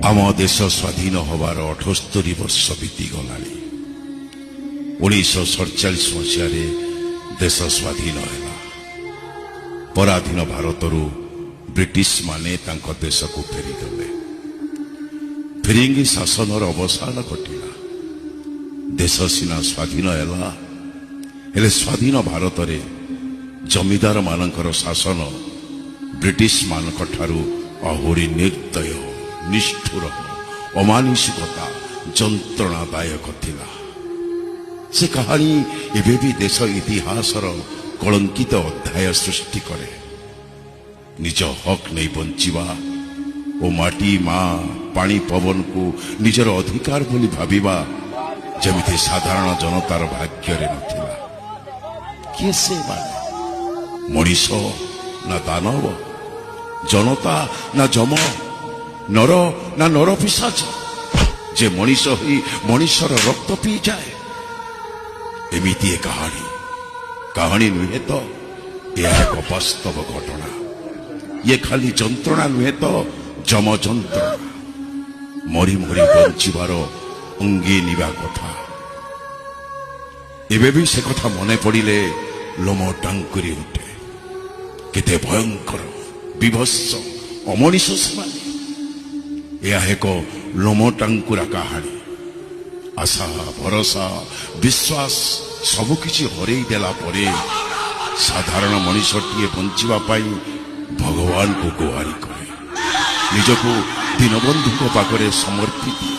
आम देश स्वाधीन हबार 78 वर्ष बीतीगला 1947 मसीह देश स्वाधीन है। पराधीन भारत ब्रिटिश माने तांको देश को फेरीदेले। फिरिंगी शासन अवसान घटिला। देश सीना स्वाधीन है, स्वाधीन भारत रे जमीदार मानकर शासन ब्रिटिश मानक ठारू आहुरी निर्दय निष्ठुर अमानुषिकता जंत्रणादायक थिला। से कहानी एबे भी देश इतिहासर कलंकित अध्याय सृष्टि करे। निज हक नहीं बंचिबा ओ माटी मां पानी पवन को निजर अधिकार बोली भाविबा जमिति साधारण जनतार भाग्य रे नथिला। किए से माने मनीष ना दानव, जनता ना जम, नर ना नर पिशाच जे मनीष होई मनीषर रक्त पी जाए। एमिति कहानी नुहे तो यह एक वास्तव घटना। ये खाली जंत्रणा नुहे तो जम जंत्रणा। मरी मरी बंचिबार अंगी निबा कथा। एबे भी से कथा मने पड़िले लोम टांकुरी उठे। केते भयंकर विभत्स अमनीष समाने। यह एक लोम टांकुरा कहानी। आशा भरोसा विश्वास सबकिछि हरई देला परे साधारण मनीषटीए बंचिबा पाई भगवान को गुहारी करे। निजको दीनबंधु पाखरे समर्पित।